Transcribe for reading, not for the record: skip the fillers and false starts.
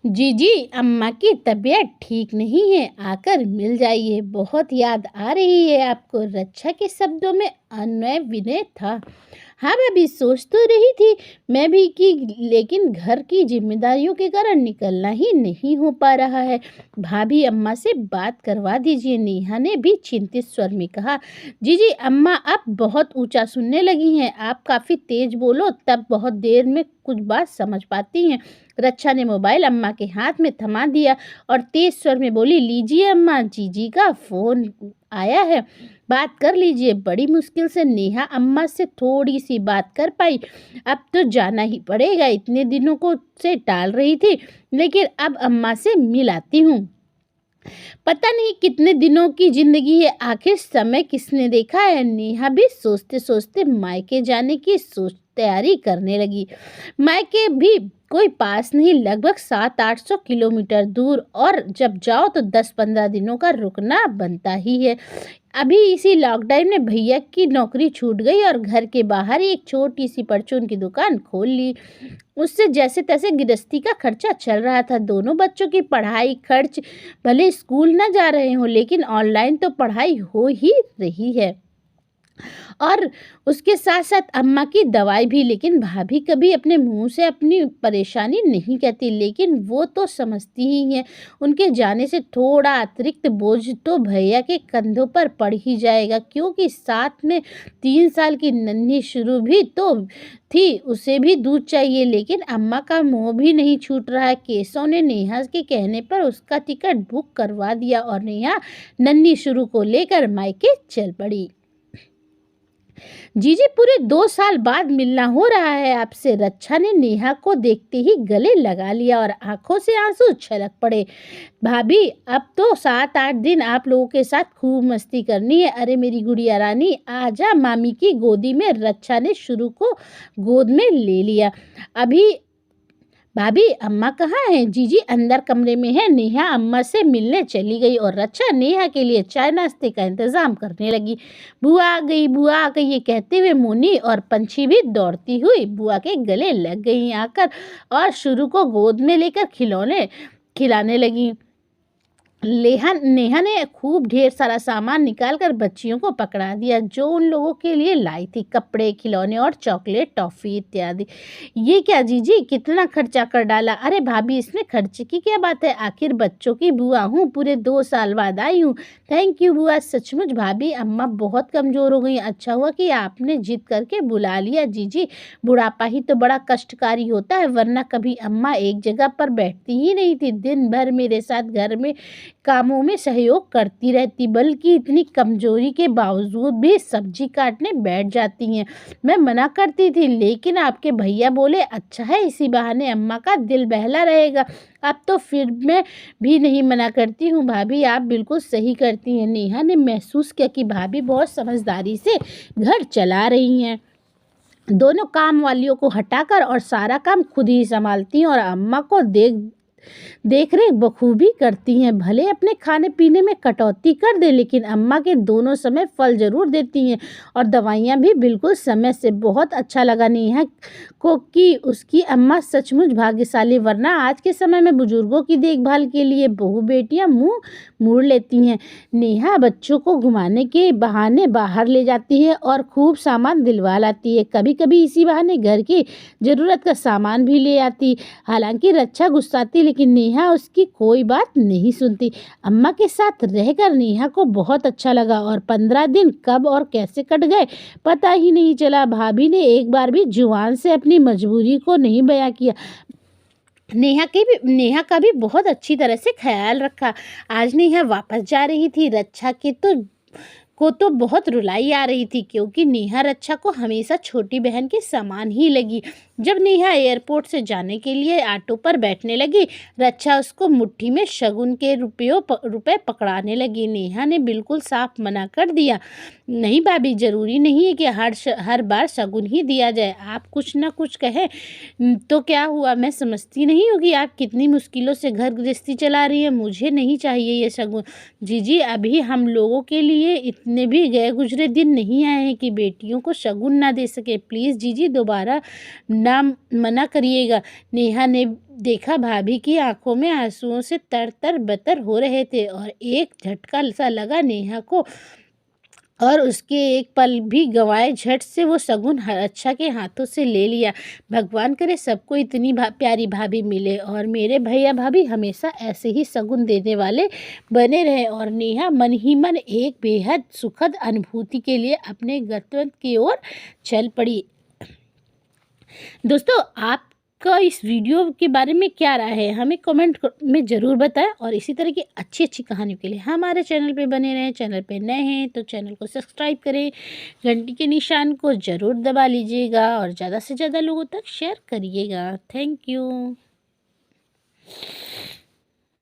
जीजी, अम्मा की तबीयत ठीक नहीं है, आकर मिल जाइए। बहुत याद आ रही है आपको। रक्षा के शब्दों में अन्वय विनय था। हाँ भाभी, सोच तो रही थी मैं भी कि लेकिन घर की जिम्मेदारियों के कारण निकलना ही नहीं हो पा रहा है। भाभी, अम्मा से बात करवा दीजिए। नेहा ने भी चिंतित स्वर में कहा। जीजी, अम्मा अब बहुत ऊंचा सुनने लगी हैं। आप काफी तेज बोलो, तब बहुत देर में कुछ बात समझ पाती हैं। रक्षा ने मोबाइल अम्मा के हाथ में थमा दिया और तेज स्वर में बोली, लीजिए अम्मा, जीजी का फोन आया है, बात कर लीजिए। बड़ी मुश्किल से नेहा अम्मा से थोड़ी सी बात कर पाई। अब तो जाना ही पड़ेगा, इतने दिनों को से टाल रही थी, लेकिन अब अम्मा से मिल आती हूँ। पता नहीं कितने दिनों की जिंदगी है, आखिर समय किसने देखा है। नेहा भी सोचते सोचते मायके जाने की तैयारी करने लगी। मायके भी कोई पास नहीं, लगभग 700-800 किलोमीटर दूर, और जब जाओ तो 10-15 दिनों का रुकना बनता ही है। अभी इसी लॉकडाउन में भैया की नौकरी छूट गई और घर के बाहर ही एक छोटी सी परचून की दुकान खोल ली। उससे जैसे तैसे गृहस्थी का खर्चा चल रहा था। दोनों बच्चों की पढ़ाई खर्च, भले स्कूल न जा रहे हो लेकिन ऑनलाइन तो पढ़ाई हो ही रही है, और उसके साथ साथ अम्मा की दवाई भी। लेकिन भाभी कभी अपने मुंह से अपनी परेशानी नहीं कहती, लेकिन वो तो समझती ही है। उनके जाने से थोड़ा अतिरिक्त बोझ तो भैया के कंधों पर पड़ ही जाएगा, क्योंकि साथ में 3 साल की नन्ही शुरू भी तो थी, उसे भी दूध चाहिए। लेकिन अम्मा का मुंह भी नहीं छूट रहा है। केशव ने नेहा के कहने पर उसका टिकट बुक करवा दिया और नेहा नन्ही शुरू को लेकर मायके चल पड़ी। जीजी, पूरे 2 साल बाद मिलना हो रहा है आपसे। रक्षा ने नेहा को देखते ही गले लगा लिया और आंखों से आंसू छलक पड़े। भाभी, अब तो 7-8 दिन आप लोगों के साथ खूब मस्ती करनी है। अरे मेरी गुड़िया रानी, आजा मामी की गोदी में। रक्षा ने शुरू को गोद में ले लिया। अभी भाभी, अम्मा कहाँ हैं? जीजी अंदर कमरे में है। नेहा अम्मा से मिलने चली गई और रक्षा नेहा के लिए चाय नाश्ते का इंतजाम करने लगी। बुआ आ गई, बुआ आ गई, ये कहते हुए मोनी और पंछी भी दौड़ती हुई बुआ के गले लग गई आकर और शुरू को गोद में लेकर खिलौने खिलाने लगी। नेहा ने खूब ढेर सारा सामान निकालकर बच्चियों को पकड़ा दिया, जो उन लोगों के लिए लाई थी, कपड़े, खिलौने और चॉकलेट, टॉफी इत्यादि। ये क्या जीजी, कितना खर्चा कर डाला? अरे भाभी, इसमें खर्चे की क्या बात है, आखिर बच्चों की बुआ हूँ, पूरे 2 साल बाद आई हूँ। थैंक यू बुआ। सचमुच भाभी, अम्मा बहुत कमजोर हो गई। अच्छा हुआ कि आपने जिद करके बुला लिया। जीजी, बुढ़ापा ही तो बड़ा कष्टकारी होता है, वरना कभी अम्मा एक जगह पर बैठती ही नहीं थी। दिन भर मेरे साथ घर में कामों में सहयोग करती रहती, बल्कि इतनी कमजोरी के बावजूद भी सब्जी काटने बैठ जाती हैं। मैं मना करती थी, लेकिन आपके भैया बोले, अच्छा है, इसी बहाने अम्मा का दिल बहला रहेगा। अब तो फिर मैं भी नहीं मना करती हूँ। भाभी, आप बिल्कुल सही करती हैं। नेहा ने महसूस किया कि भाभी बहुत समझदारी से घर चला रही हैं। दोनों काम वालियों को हटाकर और सारा काम खुद ही संभालती हैं और अम्मा को देख रेख बखूबी करती हैं। भले अपने खाने पीने में कटौती कर दे, लेकिन अम्मा के दोनों समय फल जरूर देती हैं, और दवाइयाँ भी बिल्कुल समय से। बहुत अच्छा लगा नेहा को कि उसकी अम्मा सचमुच भाग्यशाली, वरना आज के समय में बुजुर्गों की देखभाल के लिए बहू बेटियां मुंह मोड़ लेती हैं। नेहा बच्चों को घुमाने के बहाने बाहर ले जाती है और खूब सामान दिलवा लाती है। कभी कभी इसी बहाने घर की जरूरत का सामान भी ले आती। हालांकि रक्षा गुस्साती, लेकिन नेहा उसकी कोई बात नहीं सुनती। अम्मा के साथ रहकर नेहा को बहुत अच्छा लगा और 15 दिन कब और कैसे कट गए पता ही नहीं चला। भाभी ने एक बार भी जुबान से अपनी मजबूरी को नहीं बयां किया। नेहा का भी बहुत अच्छी तरह से ख्याल रखा। आज नेहा वापस जा रही थी। रक्षा को तो बहुत रुलाई आ रही थी, क्योंकि नेहा रक्षा को हमेशा छोटी बहन के समान ही लगी। जब नेहा एयरपोर्ट से जाने के लिए ऑटो पर बैठने लगी, रक्षा उसको मुट्ठी में शगुन के रुपए पकड़ाने लगी। नेहा ने बिल्कुल साफ मना कर दिया, नहीं भाभी, जरूरी नहीं है कि हर बार शगुन ही दिया जाए। आप कुछ ना कुछ कहें तो क्या हुआ, मैं समझती नहीं हूँ कि आप कितनी मुश्किलों से घर गृहस्थी चला रही है। मुझे नहीं चाहिए ये शगुन। जीजी, अभी हम लोगों के लिए इतने भी गए गुजरे दिन नहीं आए हैं कि बेटियों को शगुन ना दे सके। प्लीज़ जीजी, दोबारा ना मना करिएगा। नेहा ने देखा भाभी की आंखों में आंसुओं से तर-तर बतर हो रहे थे और एक झटका सा लगा नेहा को और उसके एक पल भी गंवाए। झट से वो शगुन अच्छा के हाथों से ले लिया। भगवान करे सबको इतनी प्यारी भाभी मिले और मेरे भैया भाभी हमेशा ऐसे ही शगुन देने वाले बने रहे। और नेहा मन ही मन एक बेहद सुखद अनुभूति के लिए अपने गंतव्य की ओर चल पड़ी। दोस्तों, आपका इस वीडियो के बारे में क्या राय है, हमें कमेंट में ज़रूर बताएं और इसी तरह की अच्छी अच्छी कहानियों के लिए हमारे चैनल पे बने रहें। चैनल पे नए हैं तो चैनल को सब्सक्राइब करें, घंटी के निशान को ज़रूर दबा लीजिएगा और ज़्यादा से ज़्यादा लोगों तक शेयर करिएगा। Thank you.